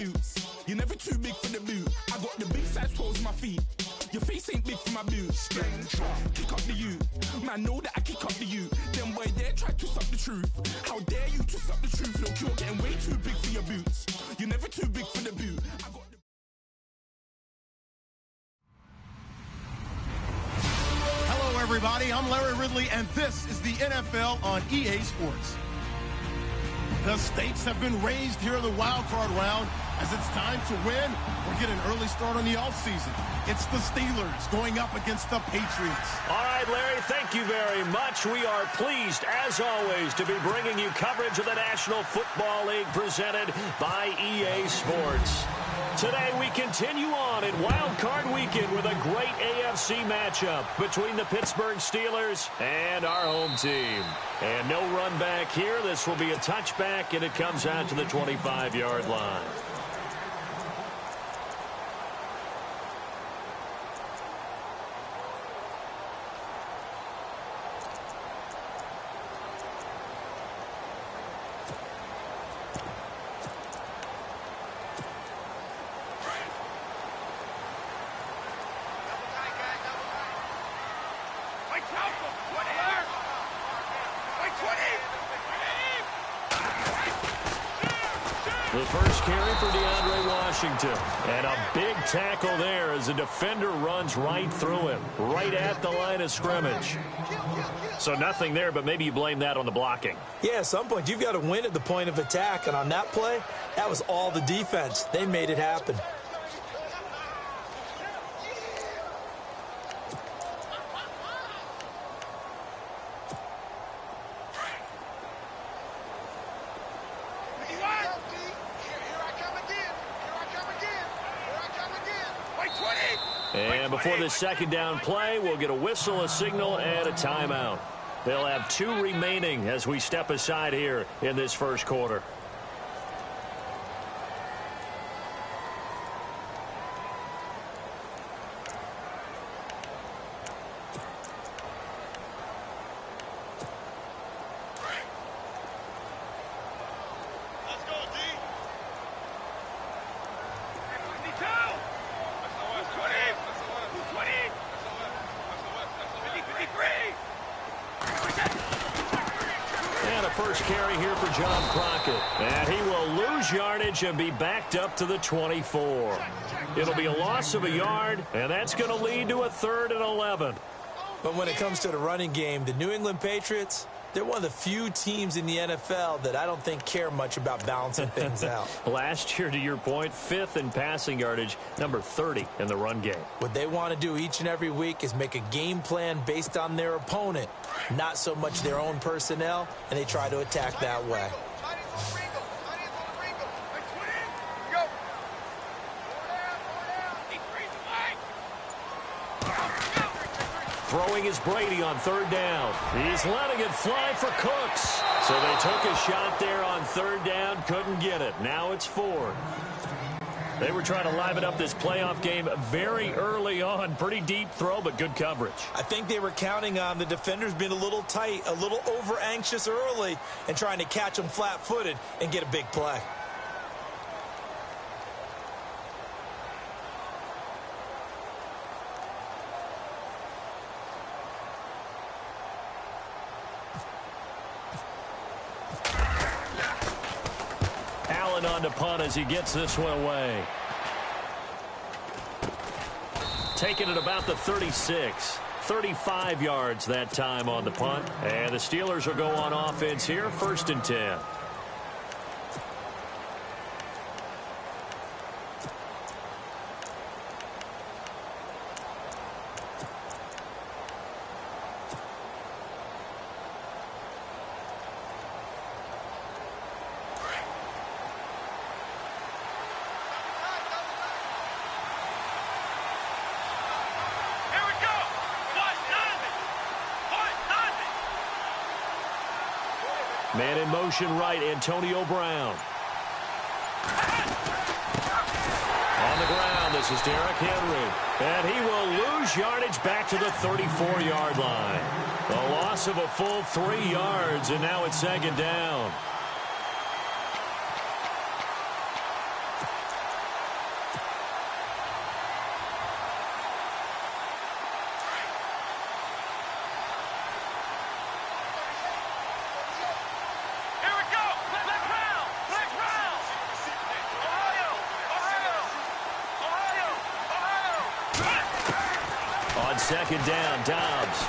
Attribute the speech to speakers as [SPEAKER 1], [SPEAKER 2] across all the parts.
[SPEAKER 1] boots. You're never too big for the boot. I got the big size toes on my feet. Your face ain't big for my boots. Kick up the you. Man, know that I kick up the you. Them boy there try to suck the truth. How dare you to suck the truth? Look, you're getting way too big for your boots. You're never too big for the boot. I got the...
[SPEAKER 2] Hello, everybody. I'm Larry Ridley, and this is the NFL on EA Sports. The stakes have been raised here in the wild card round as it's time to win or get an early start on the offseason. It's the Steelers going up against the Patriots.
[SPEAKER 3] All right, Larry, thank you very much. We are pleased, as always, to be bringing you coverage of the National Football League presented by EA Sports. Today, we continue on in Wild Card Weekend with a great AFC matchup between the Pittsburgh Steelers and our home team. And no run back here. This will be a touchback, and it comes out to the 25-yard line. The first carry for DeAndre Washington. And a big tackle there as the defender runs right through him, right at the line of scrimmage. So nothing there, but maybe you blame that on the blocking.
[SPEAKER 4] Yeah, at some point, you've got to win at the point of attack. And on that play, that was all the defense. They made it happen.
[SPEAKER 3] And before this second down play, we'll get a whistle, a signal, and a timeout. They'll have 2 remaining as we step aside here in this first quarter. First carry here for John Crockett. And he will lose yardage and be backed up to the 24. It'll be a loss of a yard, and that's going to lead to a 3rd and 11.
[SPEAKER 4] But when it comes to the running game, the New England Patriots, they're one of the few teams in the NFL that I don't think care much about balancing things out.
[SPEAKER 3] Last year, to your point, 5th in passing yardage, number 30 in the run game.
[SPEAKER 4] What they want to do each and every week is make a game plan based on their opponent, not so much their own personnel, and they try to attack that way.
[SPEAKER 3] Throwing is Brady on 3rd down. He's letting it fly for Cooks. So they took a shot there on 3rd down, couldn't get it. Now it's 4th. They were trying to liven up this playoff game very early on. Pretty deep throw, but good coverage.
[SPEAKER 4] I think they were counting on the defenders being a little tight, a little over-anxious early, and trying to catch them flat-footed and get a big play.
[SPEAKER 3] Allen on to punt as he gets this one away. Taking it about the 36. 35 yards that time on the punt. And the Steelers will go on offense here, 1st and 10. Man in motion right, Antonio Brown. On the ground, this is Derrick Henry. And he will lose yardage back to the 34-yard line. A loss of a full 3 yards, and now it's 2nd down. second down. Dobbs.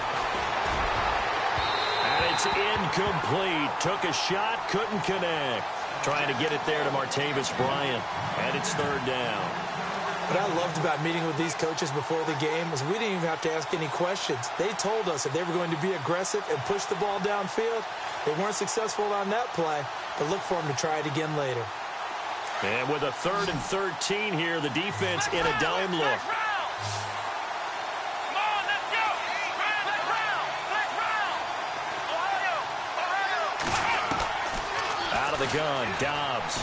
[SPEAKER 3] And it's incomplete. Took a shot, couldn't connect. Trying to get it there to Martavis Bryant. And it's third down.
[SPEAKER 4] What I loved about meeting with these coaches before the game was we didn't even have to ask any questions. They told us that they were going to be aggressive and push the ball downfield. They weren't successful on that play, but look for them to try it again later.
[SPEAKER 3] And with a 3rd and 13 here, the defense in a dime look. Out of the gun, Dobbs.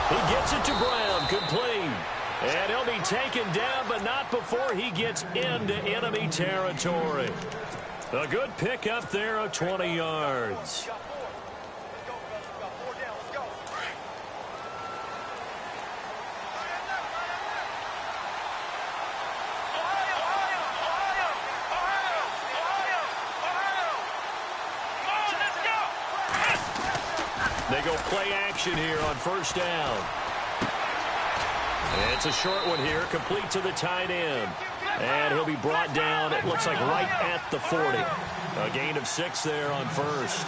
[SPEAKER 3] He gets it to Brown, complete. And he'll be taken down, but not before he gets into enemy territory. A good pickup there of 20 yards. They go play action here on first down. It's a short one here, complete to the tight end. And he'll be brought down, it looks like right at the 40. A gain of 6 there on first.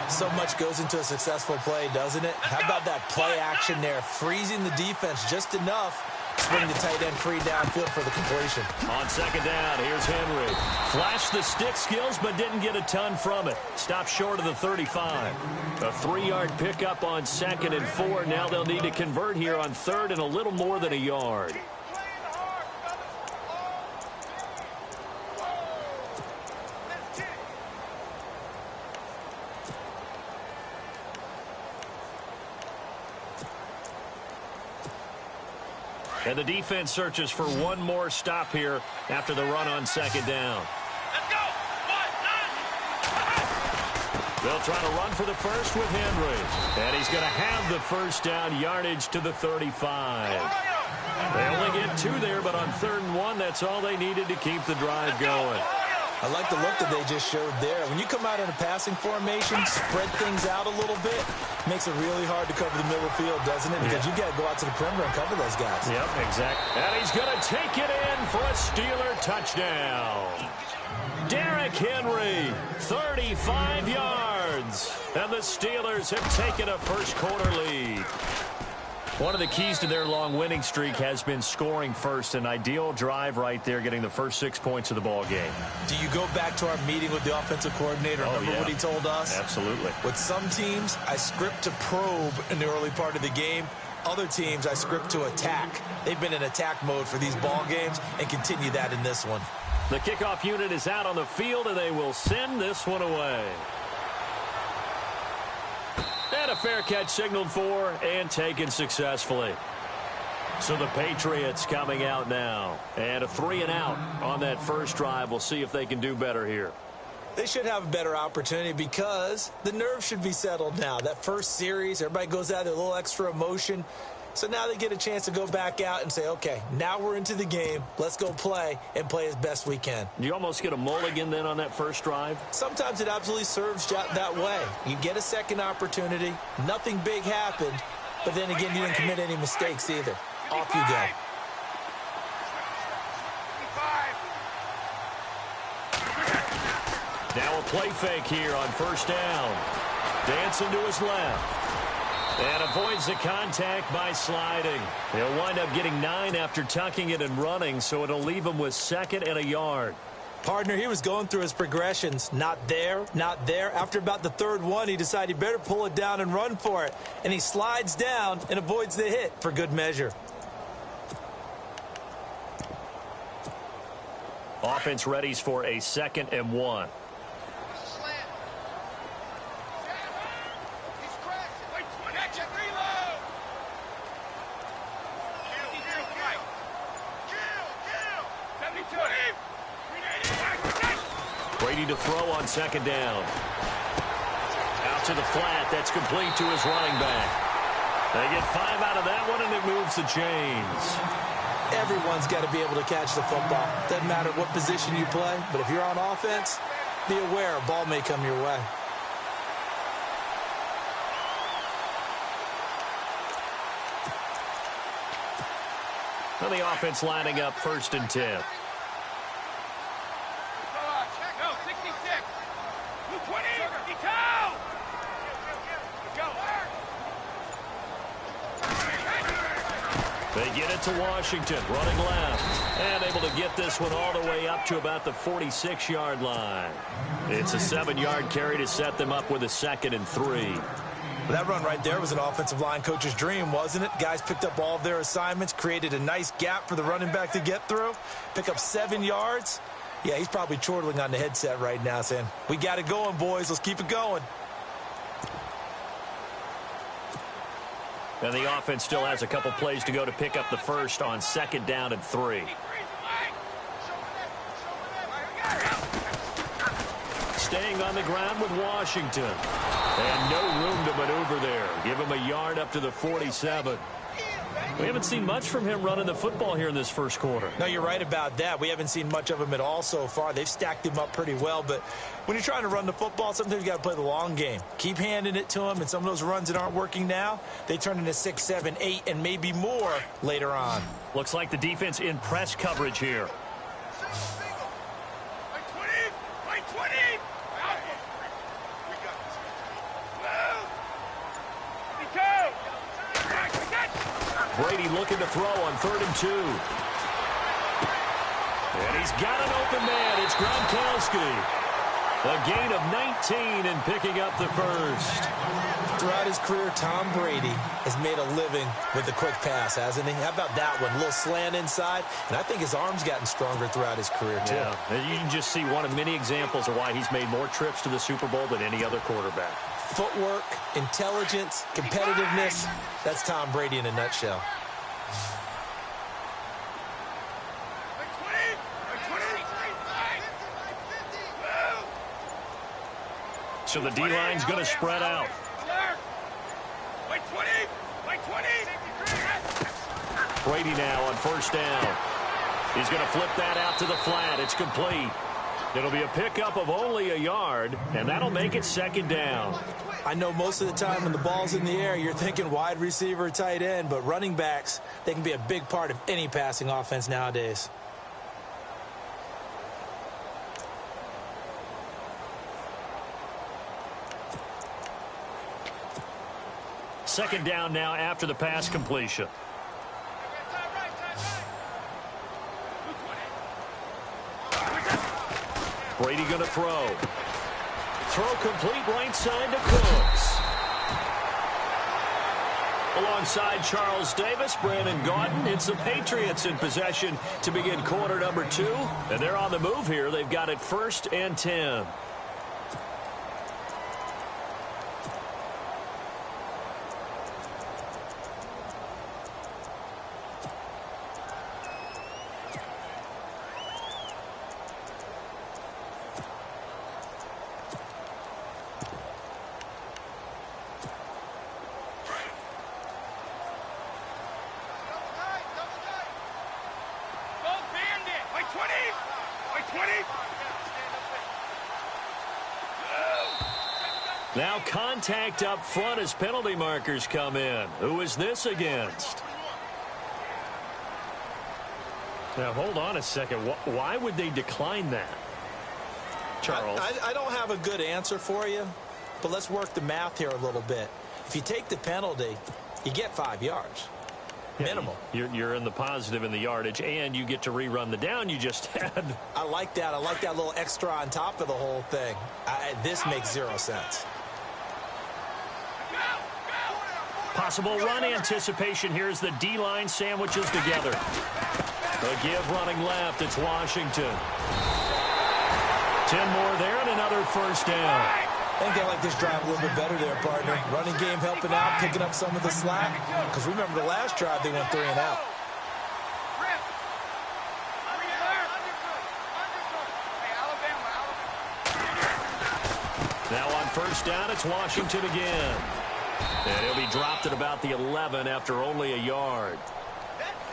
[SPEAKER 4] So much goes into a successful play, doesn't it? How about that play action there, freezing the defense just enough to bring the tight end free downfield for the completion.
[SPEAKER 3] On second down, here's Henry. Flashed the stick skills, but didn't get a ton from it. Stopped short of the 35. A 3-yard pickup on 2nd and 4. Now they'll need to convert here on 3rd and a little more than a yard. And the defense searches for one more stop here after the run on second down.
[SPEAKER 5] Let's go. 1, 9.
[SPEAKER 3] They'll try to run for the first with Henry. And he's going to have the first down yardage to the 35. They only get 2 there, but on 3rd and 1, that's all they needed to keep the drive going.
[SPEAKER 4] I like the look that they just showed there. When you come out in a passing formation, spread things out a little bit, makes it really hard to cover the middle of the field, doesn't it? Because you've got to go out to the perimeter and cover those guys.
[SPEAKER 3] Yep, exactly. And he's going to take it in for a Steeler touchdown. Derrick Henry, 35 yards. And the Steelers have taken a first-quarter lead. One of the keys to their long winning streak has been scoring first. An ideal drive right there, getting the first 6 points of the ball game.
[SPEAKER 4] Do you go back to our meeting with the offensive coordinator? Remember what he told us?
[SPEAKER 3] Absolutely.
[SPEAKER 4] With some teams, I script to probe in the early part of the game. Other teams, I script to attack. They've been in attack mode for these ball games and continue that in this one.
[SPEAKER 3] The kickoff unit is out on the field, and they will send this one away. And a fair catch signaled for and taken successfully. So the Patriots coming out now. And a 3-and-out on that first drive. We'll see if they can do better here.
[SPEAKER 4] They should have a better opportunity because the nerves should be settled now. That first series, everybody goes out with a little extra emotion. So now they get a chance to go back out and say, okay, now we're into the game. Let's go play and play as best we can.
[SPEAKER 3] You almost get a mulligan then on that first drive?
[SPEAKER 4] Sometimes it absolutely serves that way. You get a second opportunity. Nothing big happened. But then again, you didn't commit any mistakes either. Off you go.
[SPEAKER 3] Now a play fake here on first down. Dancing to his left. And avoids the contact by sliding. He'll wind up getting 9 after tucking it and running, so it'll leave him with 2nd and a yard.
[SPEAKER 4] Partner, he was going through his progressions. Not there, not there. After about the 3rd one, he decided he better pull it down and run for it. And he slides down and avoids the hit for good measure.
[SPEAKER 3] Offense readies for a 2nd and 1. Brady to throw on second down. Out to the flat. That's complete to his running back. They get 5 out of that one, and it moves the chains.
[SPEAKER 4] Everyone's got to be able to catch the football. Doesn't matter what position you play, but if you're on offense, be aware a ball may come your way.
[SPEAKER 3] And the offense lining up 1st and 10. They get it to Washington, running left, and able to get this one all the way up to about the 46-yard line. It's a 7-yard carry to set them up with a 2nd and 3.
[SPEAKER 4] Well, that run right there was an offensive line coach's dream, wasn't it? Guys picked up all of their assignments, created a nice gap for the running back to get through, pick up 7 yards. Yeah, he's probably chortling on the headset right now saying, we got it going, boys. Let's keep it going.
[SPEAKER 3] And the offense still has a couple plays to go to pick up the first on 2nd down and 3. Staying on the ground with Washington. And no room to maneuver there. Give him a yard up to the 47. We haven't seen much from him running the football here in this first quarter.
[SPEAKER 4] No, you're right about that. We haven't seen much of him at all so far. They've stacked him up pretty well, but when you're trying to run the football, sometimes you got to play the long game. Keep handing it to him, and some of those runs that aren't working now, they turn into 6, 7, 8, and maybe more later on.
[SPEAKER 3] Looks like the defense in press coverage here. Brady looking to throw on 3rd and 2. And he's got an open man. It's Gronkowski. A gain of 19 and picking up the first.
[SPEAKER 4] Throughout his career, Tom Brady has made a living with the quick pass, hasn't he? How about that one? A little slant inside. And I think his arm's gotten stronger throughout his career, too.
[SPEAKER 3] Yeah, you can just see one of many examples of why he's made more trips to the Super Bowl than any other quarterback.
[SPEAKER 4] Footwork, intelligence, competitiveness. That's Tom Brady in a nutshell.
[SPEAKER 3] So the D-line's going to spread out. Brady now on 1st down. He's going to flip that out to the flat. It's complete. It'll be a pickup of only a yard, and that'll make it 2nd down.
[SPEAKER 4] I know most of the time when the ball's in the air, you're thinking wide receiver, tight end, but running backs, they can be a big part of any passing offense nowadays.
[SPEAKER 3] Second down now after the pass completion. Brady going to throw. Throw complete right side to Cooks. Alongside Charles Davis, Brandon Gaudin. It's the Patriots in possession to begin quarter number 2. And they're on the move here. They've got it 1st and 10. Now contact up front as penalty markers come in. Who is this against? Now, hold on a second. Why would they decline that? Charles?
[SPEAKER 4] I don't have a good answer for you, but let's work the math here a little bit. If you take the penalty, you get 5 yards. Minimal.
[SPEAKER 3] You're in the positive in the yardage, and you get to rerun the down you just had.
[SPEAKER 4] I like that. I like that little extra on top of the whole thing. This makes 0 sense.
[SPEAKER 3] Possible run anticipation here as the D-line sandwiches together. A give running left. It's Washington. 10 more there and another 1st down.
[SPEAKER 4] I think they like this drive a little bit better there, partner. Running game helping out, picking up some of the slack. Because remember the last drive, they went 3 and out.
[SPEAKER 3] Now on 1st down, it's Washington again. And he'll be dropped at about the 11 after only a yard.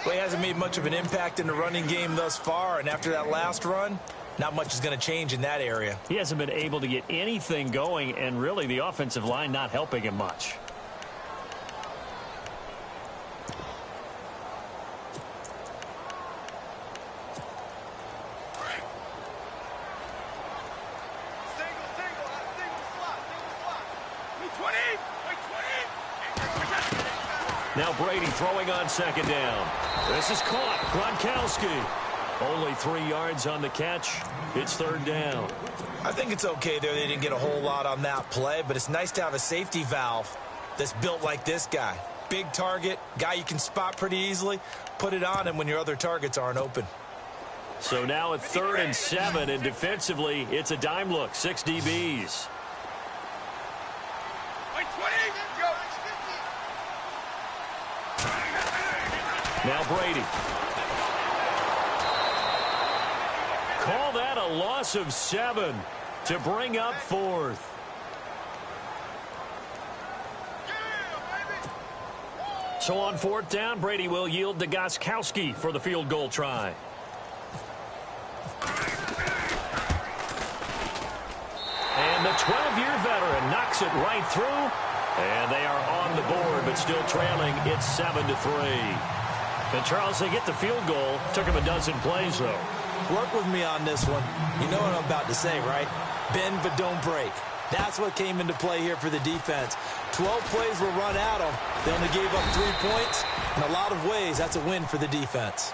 [SPEAKER 4] Well, he hasn't made much of an impact in the running game thus far, and after that last run, not much is going to change in that area.
[SPEAKER 3] He hasn't been able to get anything going, and really the offensive line not helping him much. Now Brady throwing on second down. This is caught. Gronkowski. Only 3 yards on the catch. It's third down.
[SPEAKER 4] I think it's okay there. They didn't get a whole lot on that play, but it's nice to have a safety valve that's built like this guy. Big target, guy you can spot pretty easily. Put it on him when your other targets aren't open.
[SPEAKER 3] So now at 3rd and 7, and defensively, it's a dime look. 6 DBs. Now Brady. Call that a loss of 7 to bring up 4th. So on 4th down, Brady will yield to Gronkowski for the field goal try. And the 12-year veteran knocks it right through. And they are on the board, but still trailing. It's 7-3. And Charles, they get the field goal. Took him a dozen plays, though.
[SPEAKER 4] Work with me on this one. You know what I'm about to say, right? Bend but don't break. That's what came into play here for the defense. 12 plays were run at them. They only gave up 3 points. In a lot of ways, that's a win for the defense.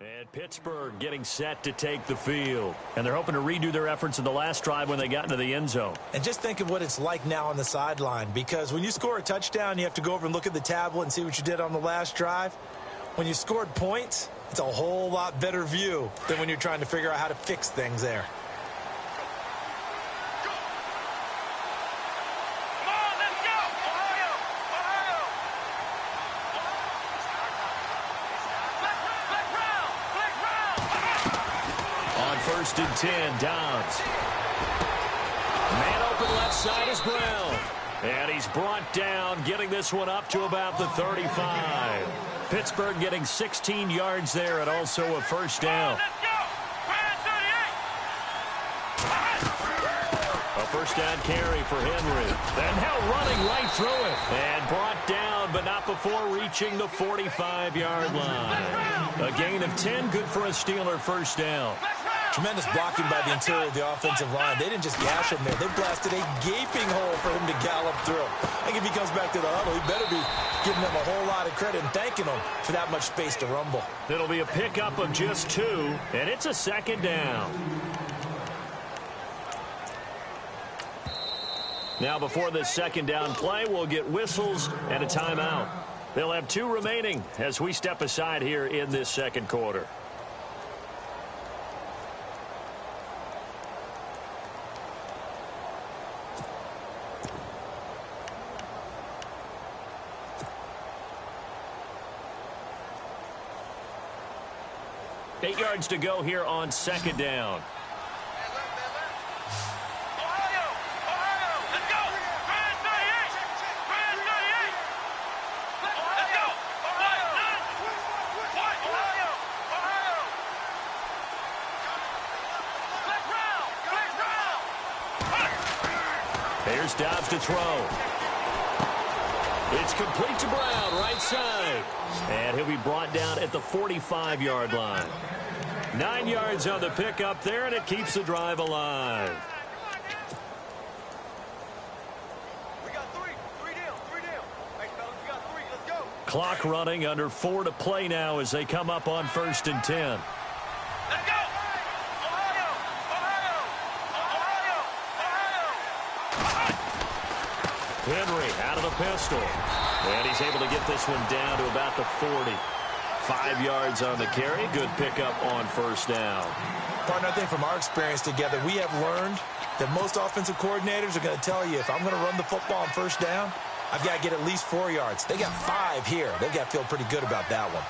[SPEAKER 3] And Pittsburgh getting set to take the field. And they're hoping to redo their efforts in the last drive when they got into the end zone.
[SPEAKER 4] And just think of what it's like now on the sideline, because when you score a touchdown, you have to go over and look at the tablet and see what you did on the last drive. When you scored points, it's a whole lot better view than when you're trying to figure out how to fix things there.
[SPEAKER 3] First and 10, Dobbs. Man open left side is Brown. And he's brought down, getting this one up to about the 35. Pittsburgh getting 16 yards there and also a first down. A first down carry for Henry. And now running right through it. And brought down, but not before reaching the 45-yard line. A gain of 10, good for a Steeler first down.
[SPEAKER 4] Tremendous blocking by the interior of the offensive line. They didn't just gash him there. They blasted a gaping hole for him to gallop through. I think if he comes back to the huddle, he better be giving them a whole lot of credit and thanking them for that much space to rumble.
[SPEAKER 3] It'll be a pickup of just 2, and it's a second down. Now before this second down play, we'll get whistles and a timeout. They'll have 2 remaining as we step aside here in this second quarter. Eight yards to go here on second down. Here's Dobbs to throw. It's complete to Brown, right side. And he'll be brought down at the 45-yard line. 9 yards on the pickup there, and it keeps the drive alive.
[SPEAKER 5] We got three down. Hey, fellas, we got 3. Let's go.
[SPEAKER 3] Clock running, under 4 to play now as they come up on first and 10.
[SPEAKER 5] Let's go. Ohio.
[SPEAKER 3] Henry out of the pistol. And he's able to get this one down to about the 40. 5 yards on the carry. Good pickup on first down.
[SPEAKER 4] Partner, I think from our experience together, we have learned that most offensive coordinators are going to tell you, if I'm going to run the football on first down, I've got to get at least 4 yards. They got 5 here. They've got to feel pretty good about that one.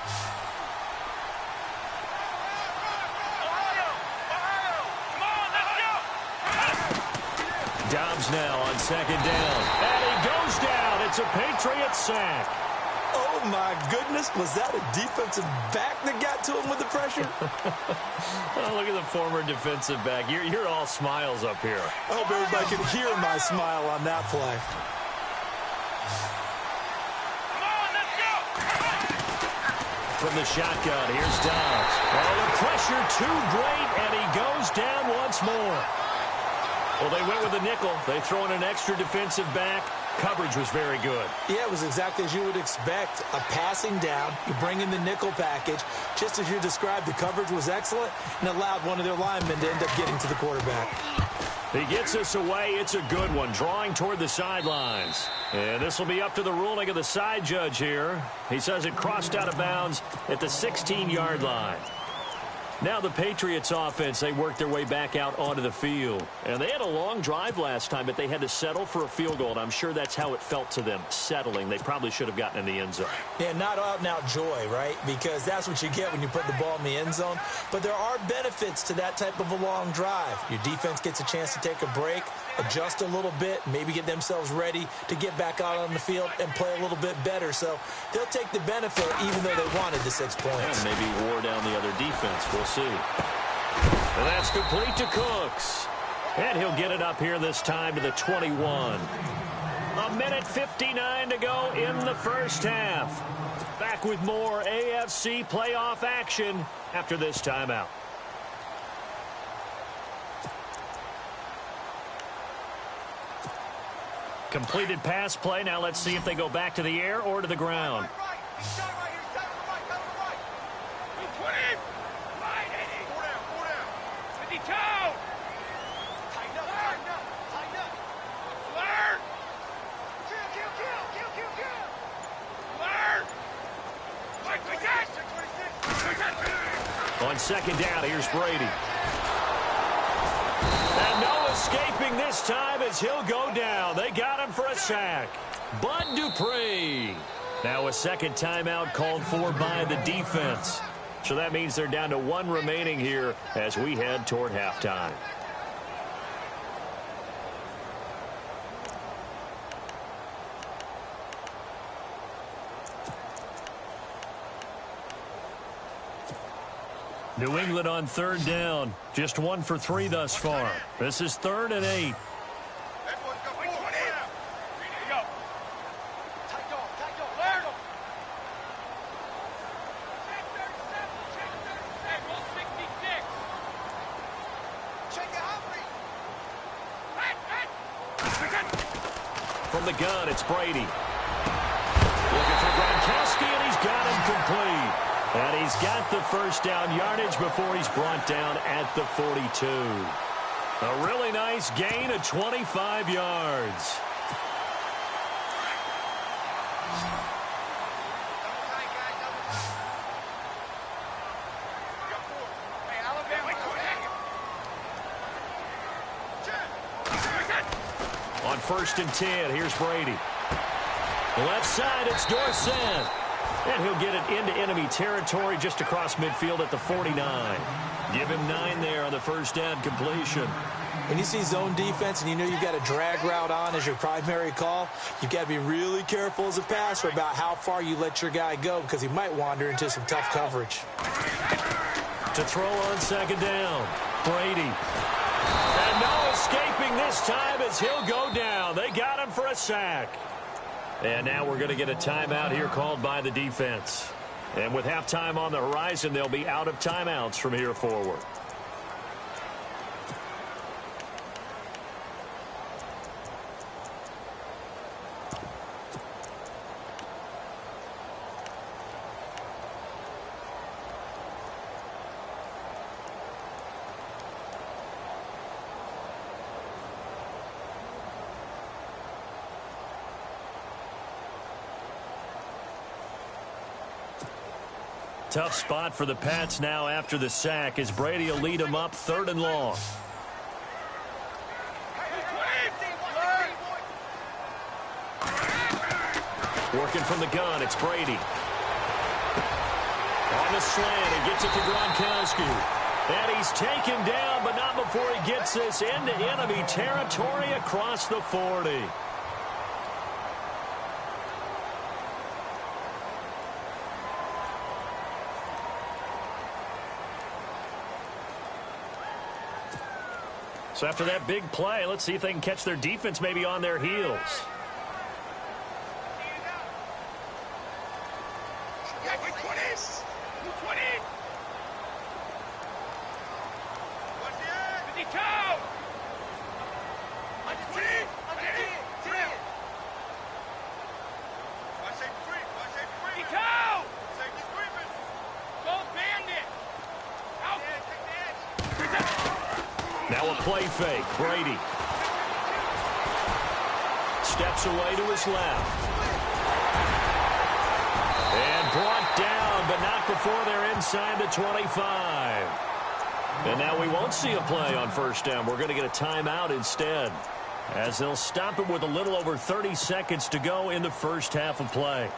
[SPEAKER 3] Dobbs now on second down. And he goes down. It's a Patriots sack.
[SPEAKER 4] Oh, my goodness. Was that a defensive back that got to him with the pressure?
[SPEAKER 3] Oh, look at the former defensive back. You're all smiles up here.
[SPEAKER 4] I hope everybody can hear my smile on that play.
[SPEAKER 3] From the shotgun, here's Dobbs. Oh, the pressure too great, and he goes down once more. Well, they went with the nickel. They throw in an extra defensive back. Coverage was very good.
[SPEAKER 4] Yeah, it was exactly as you would expect. A passing down. You bring in the nickel package. Just as you described, the coverage was excellent and allowed one of their linemen to end up getting to the quarterback.
[SPEAKER 3] He gets this away. It's a good one, drawing toward the sidelines. And this will be up to the ruling of the side judge here. He says it crossed out of bounds at the 16-yard line. Now the Patriots offense, they worked their way back out onto the field. And they had a long drive last time, but they had to settle for a field goal. And I'm sure that's how it felt to them, settling. They probably should have gotten in the end zone.
[SPEAKER 4] Yeah, not out-and-out joy, right? Because that's what you get when you put the ball in the end zone. But there are benefits to that type of a long drive. Your defense gets a chance to take a break, adjust a little bit, maybe get themselves ready to get back out on the field and play a little bit better. So they'll take the benefit even though they wanted the 6 points.
[SPEAKER 3] Yeah, maybe wore down the other defense. We'll see. And that's complete to Cooks. And he'll get it up here this time to the 21. 1:59 to go in the first half. Back with more AFC playoff action after this timeout. Completed pass play. Now let's see if they go back to the air or to the ground.
[SPEAKER 5] Tighten up, tighten up, tighten up. Flirt. Kill. Flirt.
[SPEAKER 3] On second down, here's Brady. And no escaping this time as he'll go down. They got him for a sack. Bud Dupree. Now a second timeout called for by the defense. So that means they're down to one remaining here as we head toward halftime. New England on third down. Just 1 for 3 thus far. This is 3rd and 8. From the gun, it's Brady. Looking for Gronkowski, and he's got him complete. And he's got the first down yardage before he's brought down at the 42. A really nice gain of 25 yards. On 1st and 10, here's Brady. Left side, it's Dorsett. And he'll get it into enemy territory just across midfield at the 49. Give him 9 there on the first down completion.
[SPEAKER 4] When you see zone defense and you know you've got a drag route on as your primary call, you've got to be really careful as a passer about how far you let your guy go because he might wander into some tough coverage.
[SPEAKER 3] To throw on second down, Brady. And no escaping this time as he'll go down. They got him for a sack. And now we're going to get a timeout here called by the defense. And with halftime on the horizon, they'll be out of timeouts from here forward. Tough spot for the Pats now after the sack as Brady will lead them up 3rd and long. Working from the gun, it's Brady. On the slant, he gets it to Gronkowski. And he's taken down, but not before he gets this into enemy territory across the 40. So after that big play, let's see if they can catch their defense maybe on their heels. Now a play fake. Brady steps away to his left. And brought down, but not before they're inside the 25. And now we won't see a play on first down. We're going to get a timeout instead, as they'll stop it with a little over 30 seconds to go in the first half of play.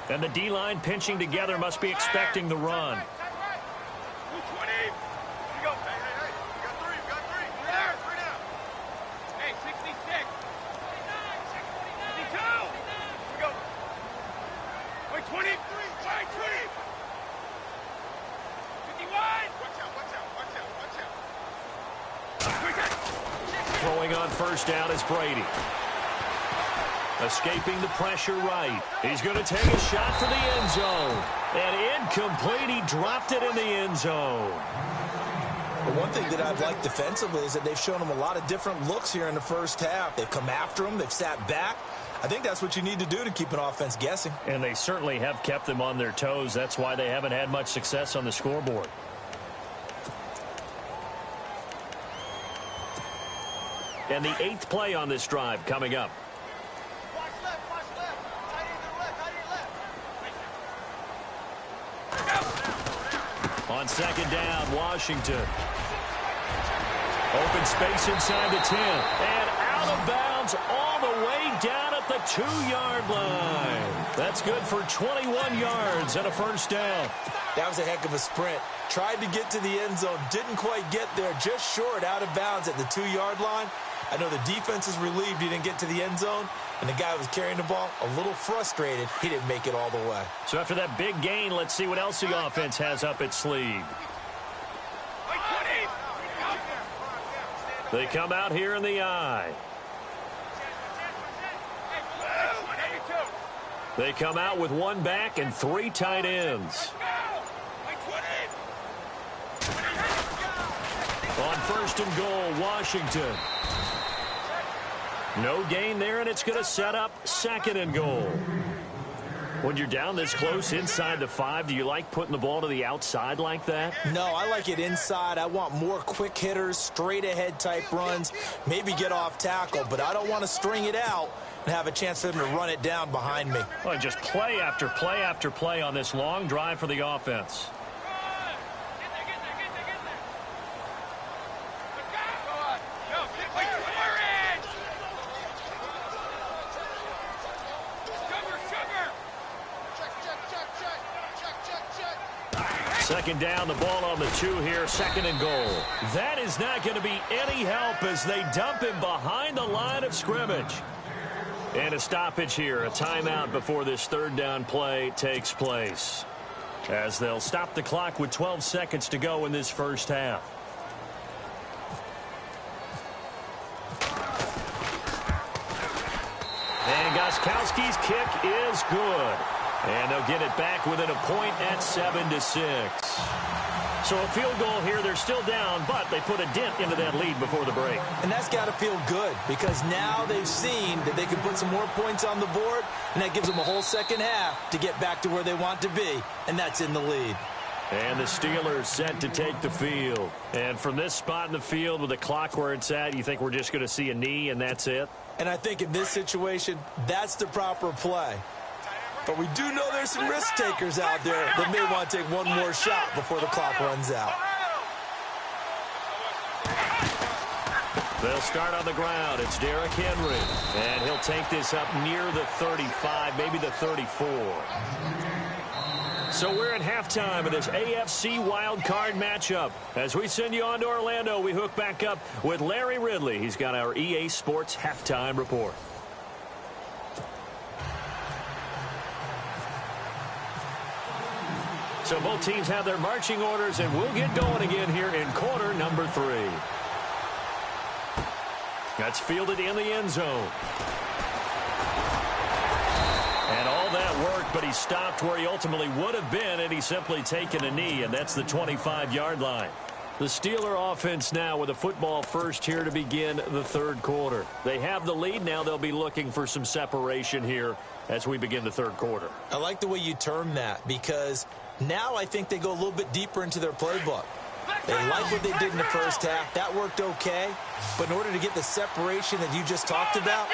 [SPEAKER 3] And the D-line pinching together must be expecting the run. Throwing on first down is Brady. Escaping the pressure right. He's going to take a shot for the end zone. And incomplete. He dropped it in the end zone.
[SPEAKER 4] But one thing that I've liked defensively is that they've shown them a lot of different looks here in the first half. They've come after them. They've sat back. I think that's what you need to do to keep an offense guessing.
[SPEAKER 3] And they certainly have kept them on their toes. That's why they haven't had much success on the scoreboard. And the 8th play on this drive coming up.
[SPEAKER 5] Watch left, watch left. Tight end to the left, tight end left.
[SPEAKER 3] On second down, Washington. Open space inside the 10. And out of bounds all the way down at the 2-yard line. That's good for 21 yards and a first down.
[SPEAKER 4] That was a heck of a sprint. Tried to get to the end zone. Didn't quite get there. Just short, out of bounds at the 2-yard line. I know the defense is relieved he didn't get to the end zone, and the guy who was carrying the ball a little frustrated. He didn't make it all the way.
[SPEAKER 3] So after that big gain, let's see what else the offense has up its sleeve. They come out here in the eye. They come out with 1 back and 3 tight ends. On first and goal, Washington. No gain there, and it's going to set up second and goal. When you're down this close inside the 5, do you like putting the ball to the outside like that?
[SPEAKER 4] No, I like it inside. I want more quick hitters, straight ahead type runs, maybe get off tackle, but I don't want to string it out and have a chance for them to run it down behind me.
[SPEAKER 3] Well, just play after play after play on this long drive for the offense. Second down, the ball on the 2 here, second and goal. That is not going to be any help as they dump him behind the line of scrimmage. And a stoppage here, a timeout before this third down play takes place, as they'll stop the clock with 12 seconds to go in this first half. And Gostkowski's kick is good. And they'll get it back within a point at 7-6. So a field goal here. They're still down, but they put a dent into that lead before the break.
[SPEAKER 4] And that's got to feel good because now they've seen that they can put some more points on the board, and that gives them a whole second half to get back to where they want to be, and that's in the lead.
[SPEAKER 3] And the Steelers set to take the field. And from this spot in the field with the clock where it's at, you think we're just going to see a knee and that's it?
[SPEAKER 4] And I think in this situation, that's the proper play. But we do know there's some risk takers out there that may want to take one more shot before the clock runs out.
[SPEAKER 3] They'll start on the ground. It's Derrick Henry. And he'll take this up near the 35, maybe the 34. So we're at halftime of this AFC wildcard matchup. As we send you on to Orlando, we hook back up with Larry Ridley. He's got our EA Sports halftime report. So both teams have their marching orders, and we'll get going again here in quarter number 3. That's fielded in the end zone. And all that work, but he stopped where he ultimately would have been, and he's simply taken a knee, and that's the 25-yard line. The Steeler offense now with a football first here to begin the third quarter. They have the lead. Now they'll be looking for some separation here as we begin the third quarter.
[SPEAKER 4] I like the way you term that because now I think they go a little bit deeper into their playbook. They like what they did in the first half. That worked okay. But in order to get the separation that you just talked about,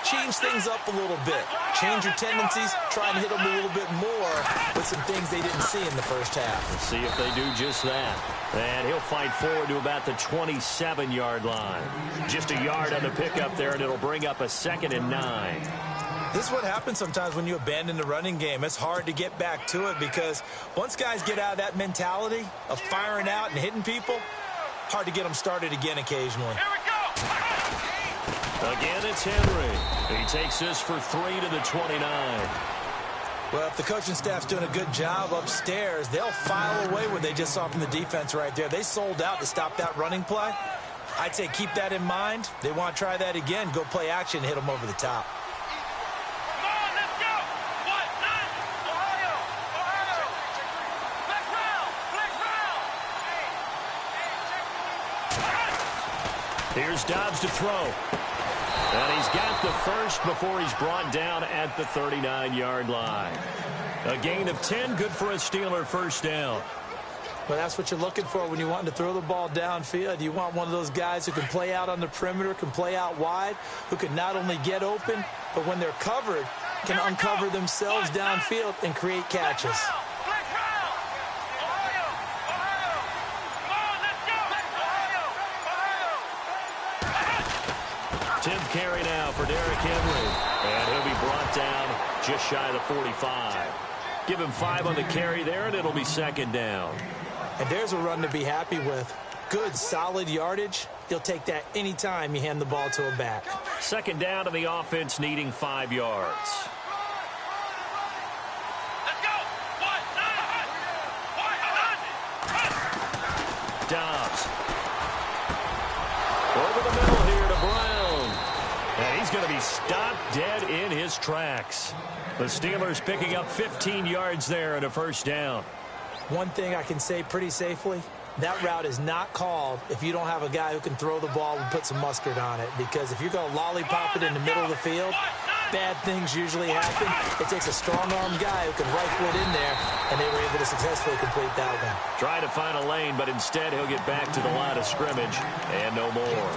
[SPEAKER 4] change things up a little bit. Change your tendencies. Try and hit them a little bit more with some things they didn't see in the first half.
[SPEAKER 3] Let's see if they do just that. And he'll fight forward to about the 27-yard line. Just a yard on the pickup there, and it'll bring up a 2nd and 9.
[SPEAKER 4] This is what happens sometimes when you abandon the running game. It's hard to get back to it because once guys get out of that mentality of firing out and hitting people, hard to get them started again occasionally.
[SPEAKER 5] Here we go.
[SPEAKER 3] Again, it's Henry. He takes this for 3 to the 29.
[SPEAKER 4] Well, if the coaching staff's doing a good job upstairs, they'll file away what they just saw from the defense right there. They sold out to stop that running play. I'd say keep that in mind. They want to try that again, go play action, hit them over the top.
[SPEAKER 3] Here's Dobbs to throw. And he's got the first before he's brought down at the 39-yard line. A gain of 10, good for a Steeler first down.
[SPEAKER 4] Well, that's what you're looking for when you want to throw the ball downfield. You want one of those guys who can play out on the perimeter, can play out wide, who can not only get open, but when they're covered, can uncover themselves downfield and create catches.
[SPEAKER 3] 10th carry now for Derrick Henry. And he'll be brought down just shy of the 45. Give him 5 on the carry there, and it'll be second down.
[SPEAKER 4] And there's a run to be happy with. Good, solid yardage. He'll take that anytime you hand the ball to a back.
[SPEAKER 3] Second down, and the offense needing 5 yards.
[SPEAKER 5] Let's go.
[SPEAKER 3] Dobbs. Over the middle here to Brown. And he's going to be stopped dead in his tracks. The Steelers picking up 15 yards there and a first down.
[SPEAKER 4] One thing I can say pretty safely, that route is not called if you don't have a guy who can throw the ball and put some mustard on it. Because if you're going to lollipop it in the middle of the field, bad things usually happen. It takes a strong-armed guy who can rifle it in there, and they were able to successfully complete that one.
[SPEAKER 3] Trying to find a lane, but instead he'll get back to the line of scrimmage and no more.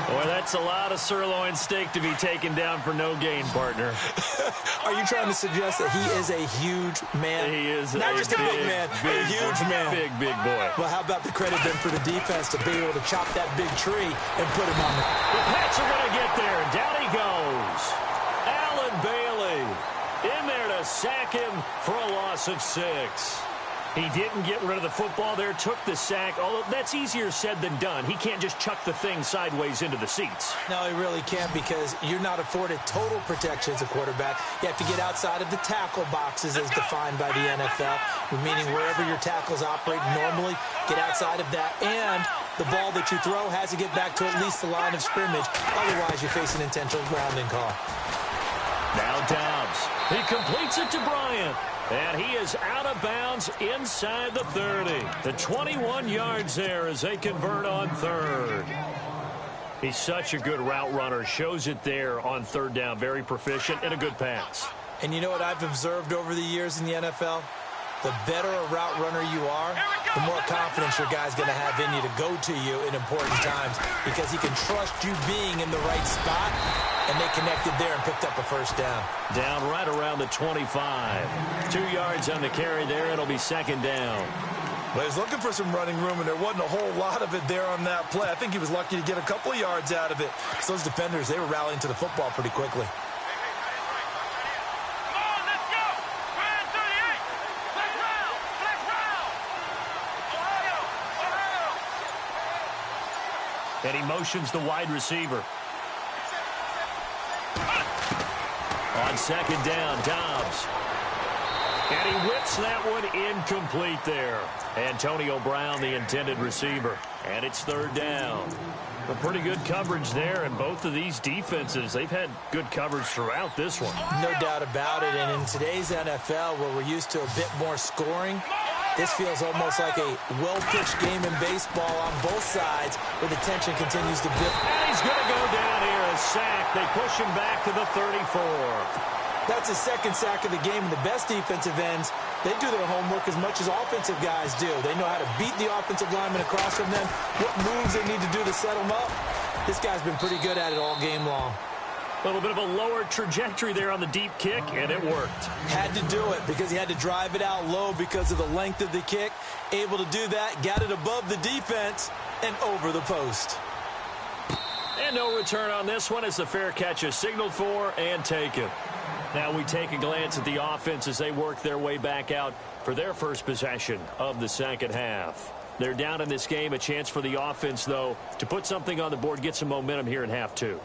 [SPEAKER 3] Boy, that's a lot of sirloin steak to be taken down for no gain, partner.
[SPEAKER 4] Are you trying to suggest that he is a huge man?
[SPEAKER 3] He is
[SPEAKER 4] not just a big man, a huge man.
[SPEAKER 3] Big boy.
[SPEAKER 4] Well, how about the credit then for the defense to be able to chop that big tree and put him on the...
[SPEAKER 3] The Pats are going to get there, and down he goes. Alan Bailey in there to sack him for a loss of 6. He didn't get rid of the football there, took the sack, although that's easier said than done. He can't just chuck the thing sideways into the seats.
[SPEAKER 4] No, he really can't, because you're not afforded total protection as a quarterback. You have to get outside of the tackle boxes as defined by the NFL, meaning wherever your tackles operate normally, get outside of that, and the ball that you throw has to get back to at least the line of scrimmage. Otherwise, you face an intentional grounding call.
[SPEAKER 3] Now Dobbs. He completes it to Bryant. And he is out of bounds inside the 30. The 21 yards there as they convert on third. He's such a good route runner. Shows it there on third down. Very proficient and a good pass.
[SPEAKER 4] And you know what I've observed over the years in the NFL? The better a route runner you are, the more confidence your guy's going to have in you to go to you in important times, because he can trust you being in the right spot, and they connected there and picked up a first down.
[SPEAKER 3] Down right around the 25. 2 yards on the carry there. It'll be second down.
[SPEAKER 4] Well, he was looking for some running room, and there wasn't a whole lot of it there on that play. I think he was lucky to get a couple of yards out of it. So those defenders, they were rallying to the football pretty quickly.
[SPEAKER 3] And he motions the wide receiver. On second down, Dobbs. And he whips that one incomplete there. Antonio Brown, the intended receiver. And it's third down. A pretty good coverage there, and both of these defenses, they've had good coverage throughout this one.
[SPEAKER 4] No doubt about it, and in today's NFL, where we're used to a bit more scoring, this feels almost like a well-pitched game in baseball on both sides, where the tension continues to build.
[SPEAKER 3] And he's going to go down here, a sack. They push him back to the 34.
[SPEAKER 4] That's his second sack of the game, and the best defensive ends, they do their homework as much as offensive guys do. They know how to beat the offensive lineman across from them, what moves they need to do to set them up. This guy's been pretty good at it all game long.
[SPEAKER 3] A little bit of a lower trajectory there on the deep kick, and it worked.
[SPEAKER 4] Had to do it because he had to drive it out low because of the length of the kick. Able to do that, got it above the defense, and over the post.
[SPEAKER 3] And no return on this one as the fair catch is signaled for and taken. Now we take a glance at the offense as they work their way back out for their first possession of the second half. They're down in this game. A chance for the offense, though, to put something on the board, get some momentum here in half two.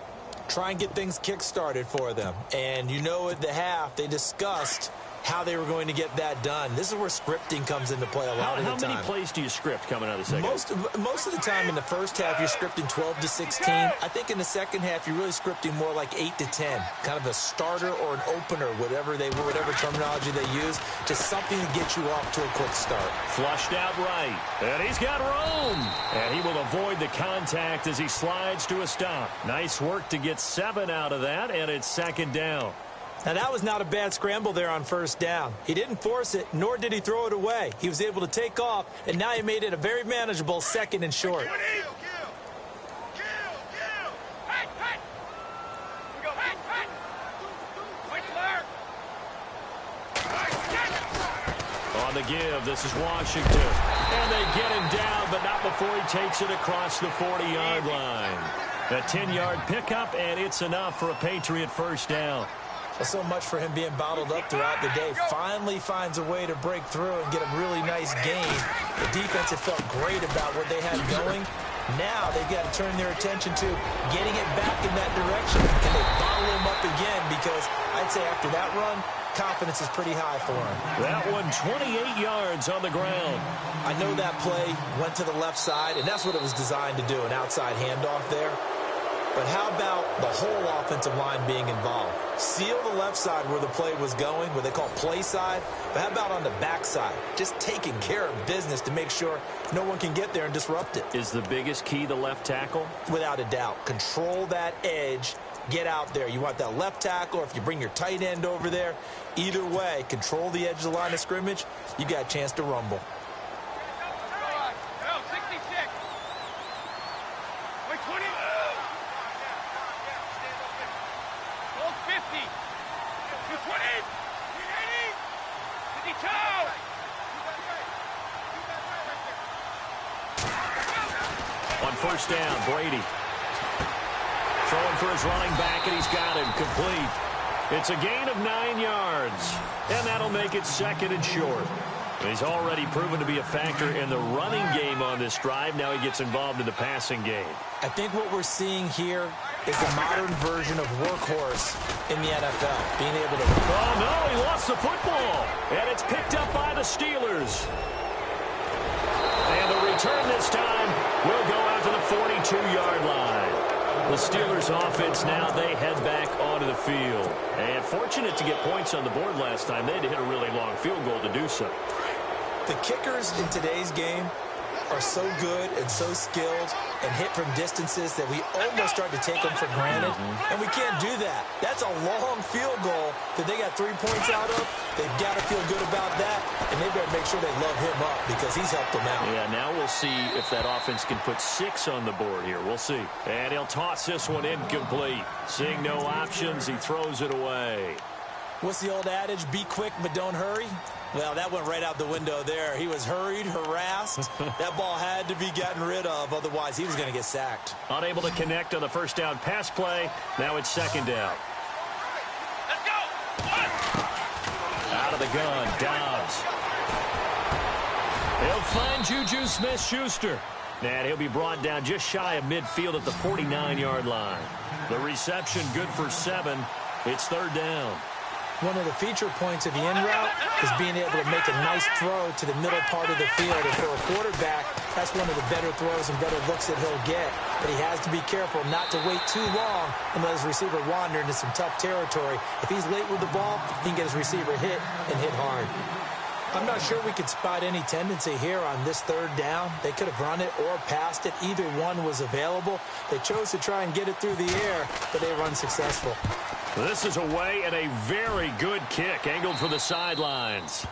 [SPEAKER 4] Try and get things kick-started for them. And you know at the half they discussed how they were going to get that done. This is where scripting comes into play a lot of the time.
[SPEAKER 3] How many plays do you script coming out of the second?
[SPEAKER 4] Most of the time in the first half, you're scripting 12 to 16. I think in the second half, you're really scripting more like 8 to 10. Kind of a starter or an opener, whatever terminology they use. Just something to get you off to a quick start.
[SPEAKER 3] Flushed out right. And he's got room. And he will avoid the contact as he slides to a stop. Nice work to get 7 out of that, and it's second down.
[SPEAKER 4] Now, that was not a bad scramble there on first down. He didn't force it, nor did he throw it away. He was able to take off, and now he made it a very manageable second and short.
[SPEAKER 3] On the give, this is Washington. And they get him down, but not before he takes it across the 40-yard line. A 10-yard pickup, and it's enough for a Patriot first down.
[SPEAKER 4] So much for him being bottled up throughout the day. Finally finds a way to break through and get a really nice gain. The defense had felt great about what they had going. Now they've got to turn their attention to getting it back in that direction. Can they bottle him up again? Because I'd say after that run, confidence is pretty high for him.
[SPEAKER 3] That one 28 yards on the ground.
[SPEAKER 4] I know that play went to the left side, and that's what it was designed to do, an outside handoff there. But how about the whole offensive line being involved? Seal the left side where the play was going, what they call play side. But how about on the back side? Just taking care of business to make sure no one can get there and disrupt it.
[SPEAKER 3] Is the biggest key the left tackle?
[SPEAKER 4] Without a doubt. Control that edge. Get out there. You want that left tackle, or if you bring your tight end over there. Either way, control the edge of the line of scrimmage. You got a chance to rumble.
[SPEAKER 3] On first down, Brady. Throwing for his running back, and he's got him complete. It's a gain of 9 yards, and that'll make it second and short. He's already proven to be a factor in the running game on this drive. Now he gets involved in the passing game.
[SPEAKER 4] I think what we're seeing here is the modern version of workhorse in the NFL. Being able to...
[SPEAKER 3] Oh, no, he lost the football. And it's picked up by the Steelers. And the return this time will go out to the 42-yard line. The Steelers offense now, they head back onto the field. And fortunate to get points on the board last time. They had to hit a really long field goal to do so.
[SPEAKER 4] The kickers in today's game are so good and so skilled and hit from distances that we almost start to take them for granted. And we can't do that. That's a long field goal that they got 3 points out of. They've got to feel good about that, and they better make sure they love him up because he's helped them out.
[SPEAKER 3] Yeah, now we'll see if that offense can put 6 on the board here. We'll see. And he'll toss this one incomplete. Seeing no options, he throws it away.
[SPEAKER 4] What's the old adage? Be quick, but don't hurry. Well, that went right out the window there. He was hurried, harassed. That ball had to be gotten rid of, otherwise he was going to get sacked.
[SPEAKER 3] Unable to connect on the first down pass play. Now it's second down.
[SPEAKER 5] Let's go!
[SPEAKER 3] Out of the gun, Dobbs. He'll find Juju Smith-Schuster. And he'll be brought down just shy of midfield at the 49-yard line. The reception good for 7. It's third down.
[SPEAKER 4] One of the feature points of the in route is being able to make a nice throw to the middle part of the field. And for a quarterback, that's one of the better throws and better looks that he'll get. But he has to be careful not to wait too long and let his receiver wander into some tough territory. If he's late with the ball, he can get his receiver hit and hit hard. I'm not sure we could spot any tendency here on this third down. They could have run it or passed it. Either one was available. They chose to try and get it through the air, but they were unsuccessful.
[SPEAKER 3] This is away and a very good kick angled for the sidelines.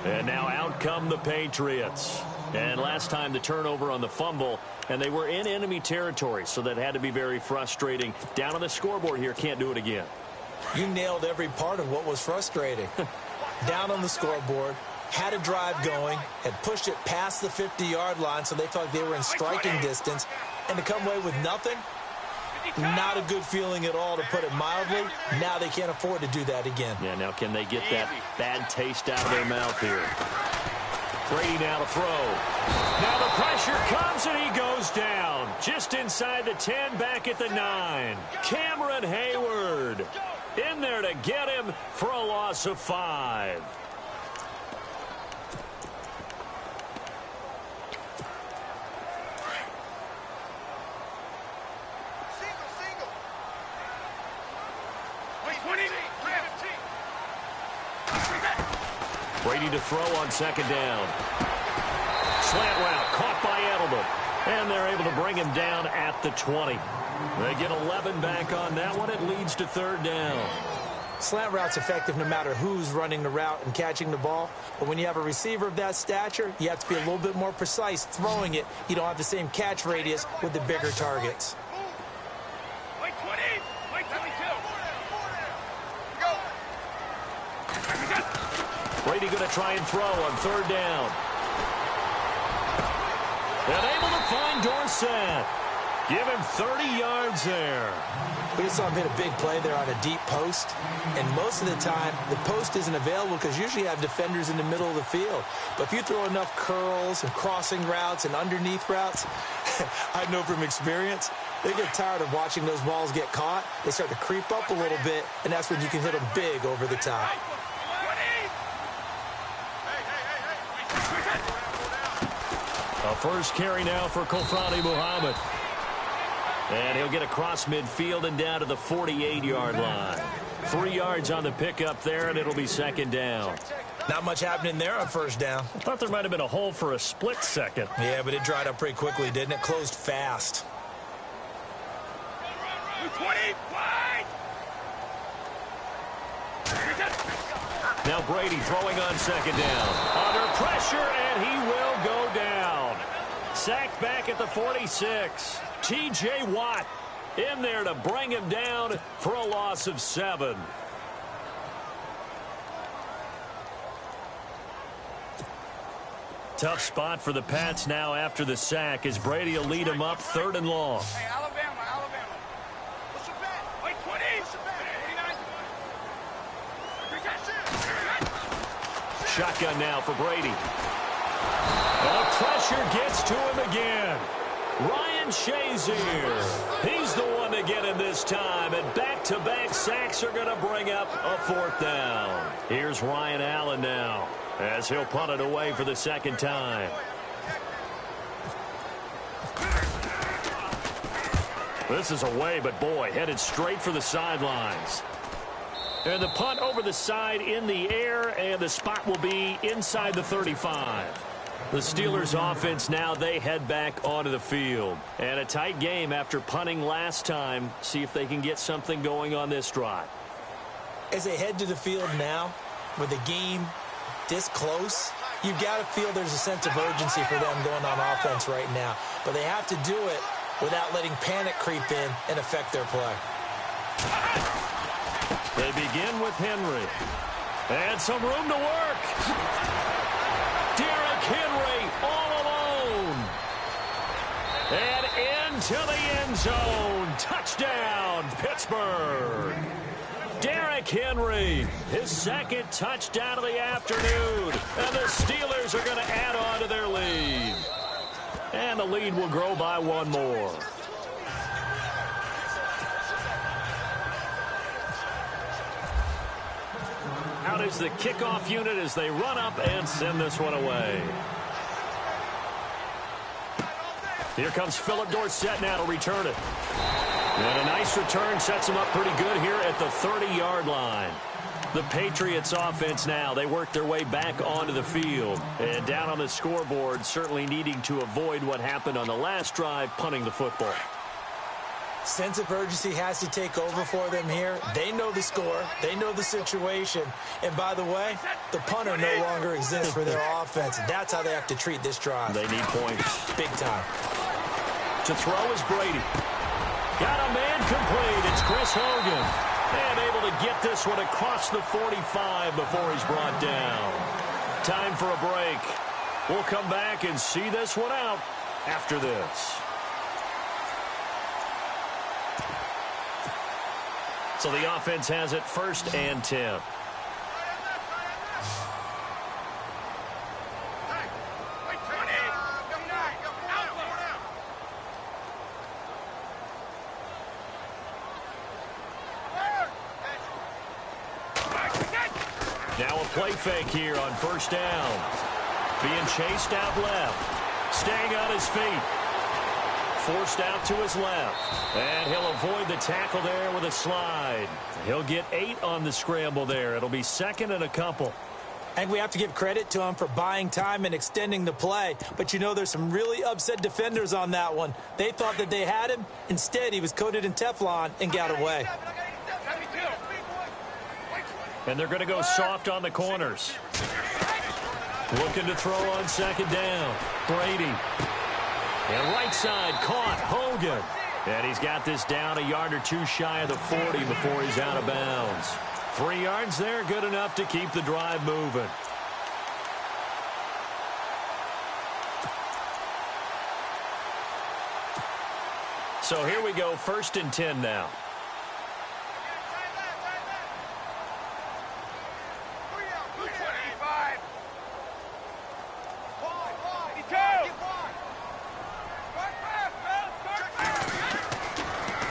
[SPEAKER 3] And now out come the Patriots. And last time the turnover on the fumble, and they were in enemy territory, so that had to be very frustrating. Down on the scoreboard here, can't do it again.
[SPEAKER 4] You nailed every part of what was frustrating. Down on the scoreboard, had a drive going, had pushed it past the 50-yard line so they felt like they were in striking distance, and to come away with nothing, not a good feeling at all, to put it mildly. Now they can't afford to do that again.
[SPEAKER 3] Yeah, now can they get that bad taste out of their mouth here? Brady now to throw. Now the pressure comes and he goes down. Just inside the 10, back at the 9. Cameron Hayward. in there to get him for a loss of 5. Brady to throw on second down. Slant route caught by Edelman. And they're able to bring him down at the 20. They get 11 back on that one. It leads to third down.
[SPEAKER 4] Slant route's effective no matter who's running the route and catching the ball. But when you have a receiver of that stature, you have to be a little bit more precise throwing it. You don't have the same catch radius with the bigger targets.
[SPEAKER 3] Brady going to try and throw on third down. And able to find Dorsett. Give him 30 yards there.
[SPEAKER 4] We just saw him hit a big play there on a deep post. And most of the time, the post isn't available because usually you have defenders in the middle of the field. But if you throw enough curls and crossing routes and underneath routes, I know from experience, they get tired of watching those balls get caught. They start to creep up a little bit, and that's when you can hit them big over the top.
[SPEAKER 3] A first carry now for Kofrani Muhammad. And he'll get across midfield and down to the 48-yard line. 3 yards on the pickup there, and it'll be second down.
[SPEAKER 4] Not much happening there on first down.
[SPEAKER 3] I thought there might have been a hole for a split second.
[SPEAKER 4] Yeah, but it dried up pretty quickly, didn't it? Closed fast.
[SPEAKER 3] Now Brady throwing on second down. Under pressure, and he will go down. Sacked back at the 46. T.J. Watt in there to bring him down for a loss of 7. Tough spot for the Pats now after the sack as Brady will lead him up 3rd and long.
[SPEAKER 5] Hey, Alabama. What's your bet? Wait, 20. What's your bet?
[SPEAKER 3] Shotgun now for Brady. The pressure gets to him again. Ryan Shazier. He's the one to get him this time, and back-to-back sacks are going to bring up a 4th down. Here's Ryan Allen now as he'll punt it away for the second time. This is away, but boy, headed straight for the sidelines. And the punt over the side in the air, and the spot will be inside the 35. The Steelers offense now, they head back onto the field. And a tight game after punting last time. See if they can get something going on this drive.
[SPEAKER 4] As they head to the field now, with the game this close, you've got to feel there's a sense of urgency for them going on offense right now. But they have to do it without letting panic creep in and affect their play.
[SPEAKER 3] They begin with Henry. And some room to work. Derrick Henry all alone. And into the end zone. Touchdown, Pittsburgh. Derrick Henry, his second touchdown of the afternoon. And the Steelers are going to add on to their lead. And the lead will grow by 1 more. Out is the kickoff unit as they run up and send this one away. Here comes Philip Dorsett now to return it. And a nice return sets him up pretty good here at the 30-yard line. The Patriots offense now, they work their way back onto the field. And down on the scoreboard, certainly needing to avoid what happened on the last drive, punting the football.
[SPEAKER 4] Sense of urgency has to take over for them here. They know the score. They know the situation. And by the way, the punter no longer exists for their offense. That's how they have to treat this drive.
[SPEAKER 3] They need points.
[SPEAKER 4] Big time.
[SPEAKER 3] To throw is Brady. Got a man complete. It's Chris Hogan. And able to get this one across the 45 before he's brought down. Time for a break. We'll come back and see this one out after this. So the offense has it 1st and 10. Now a play fake here on first down. Being chased out left. Staying on his feet. Forced out to his left. And he'll avoid the tackle there with a slide. He'll get 8 on the scramble there. It'll be second and a couple.
[SPEAKER 4] And we have to give credit to him for buying time and extending the play. But, you know, there's some really upset defenders on that one. They thought that they had him. Instead, he was coated in Teflon and got away.
[SPEAKER 3] And they're going to go soft on the corners. Looking to throw on second down. Brady. And right side caught. Hogan. And he's got this down a yard or two shy of the 40 before he's out of bounds. 3 yards there, good enough to keep the drive moving. So here we go, 1st and 10 now.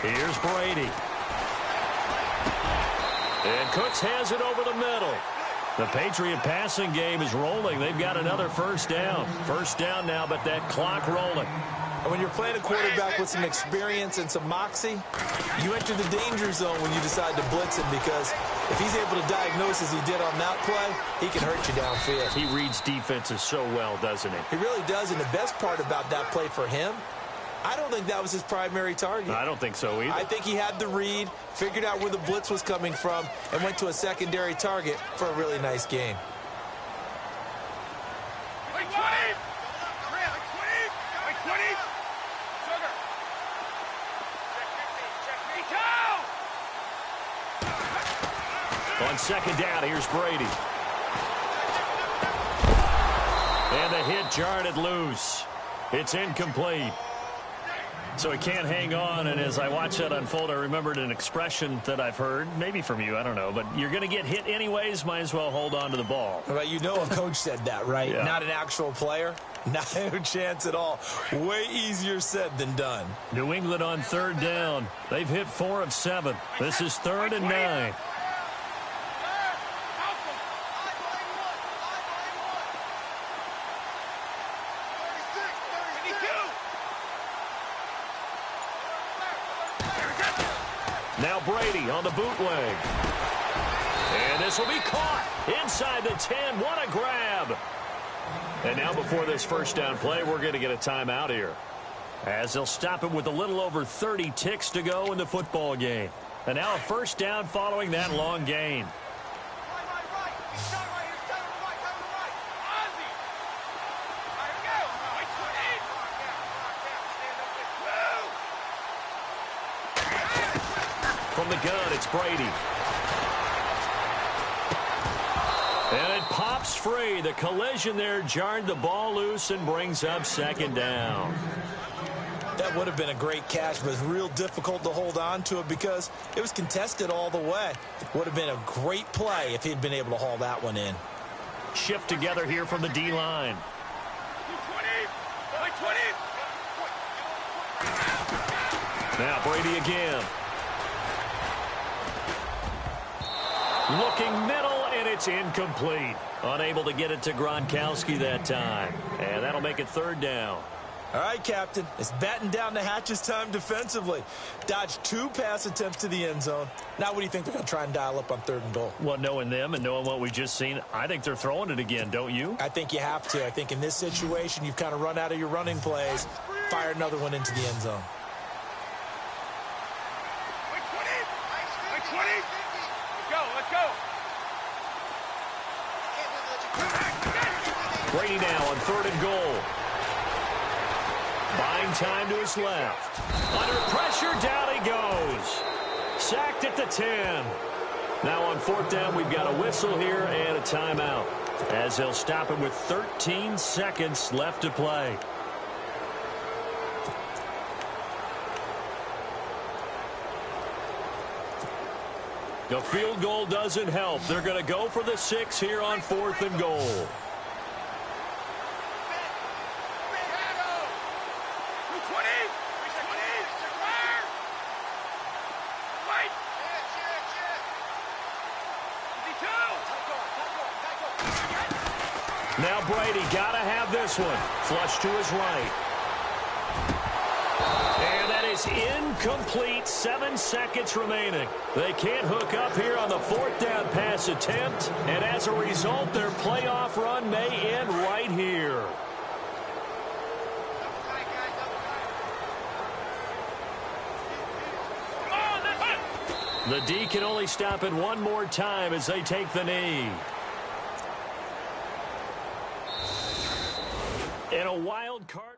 [SPEAKER 3] Here's Brady. And Cooks has it over the middle. The Patriot passing game is rolling. They've got another first down. First down now, but that clock rolling.
[SPEAKER 4] And when you're playing a quarterback with some experience and some moxie, you enter the danger zone when you decide to blitz him, because if he's able to diagnose as he did on that play, he can hurt you downfield.
[SPEAKER 3] He reads defenses so well, doesn't he?
[SPEAKER 4] He really does, and the best part about that play for him, I don't think that was his primary target.
[SPEAKER 3] I don't think so either.
[SPEAKER 4] I think he had the read, figured out where the blitz was coming from, and went to a secondary target for a really nice gain.
[SPEAKER 3] On second down, here's Brady. And the hit jarred it loose. It's incomplete. So he can't hang on, and as I watch that unfold, I remembered an expression that I've heard, maybe from you, I don't know, but you're going to get hit anyways, might as well hold on to the ball.
[SPEAKER 4] Well, you know a coach said that, right?
[SPEAKER 3] Yeah. Not
[SPEAKER 4] an actual player. Not a chance at all. Way easier said than done.
[SPEAKER 3] New England on third down. They've hit 4 of 7. This is 3rd and 9. Now Brady on the bootleg. And this will be caught inside the 10. What a grab. And now before this first down play, we're going to get a timeout here, as they'll stop it with a little over 30 ticks to go in the football game. And now a first down following that long gain. From the gun, it's Brady. And it pops free. The collision there jarred the ball loose and brings up second down.
[SPEAKER 4] That would have been a great catch, but it's real difficult to hold on to it because it was contested all the way. Would have been a great play if he'd been able to haul that one in.
[SPEAKER 3] Shift together here from the D-line. Now Brady again. Looking middle, and it's incomplete. Unable to get it to Gronkowski that time. And that'll make it third down.
[SPEAKER 4] All right, Captain. It's batten down the hatches time defensively. Dodged 2 pass attempts to the end zone. Now what do you think they're going to try and dial up on 3rd and goal?
[SPEAKER 3] Well, knowing them and knowing what we just seen, I think they're throwing it again, don't you?
[SPEAKER 4] I think you have to. I think in this situation, you've kind of run out of your running plays. Fire another one into the end zone.
[SPEAKER 3] Brady now on 3rd and goal. Buying time to his left. Under pressure, down he goes. Sacked at the 10. Now on 4th down, we've got a whistle here and a timeout, as they'll stop it with 13 seconds left to play. The field goal doesn't help. They're going to go for the 6 here on 4th and goal. Now Brady got to have this one. Flush to his right. And that is incomplete. 7 seconds remaining. They can't hook up here on the 4th down pass attempt. And as a result, their playoff run may end right here. The D can only stop it one more time as they take the knee. In a wild card.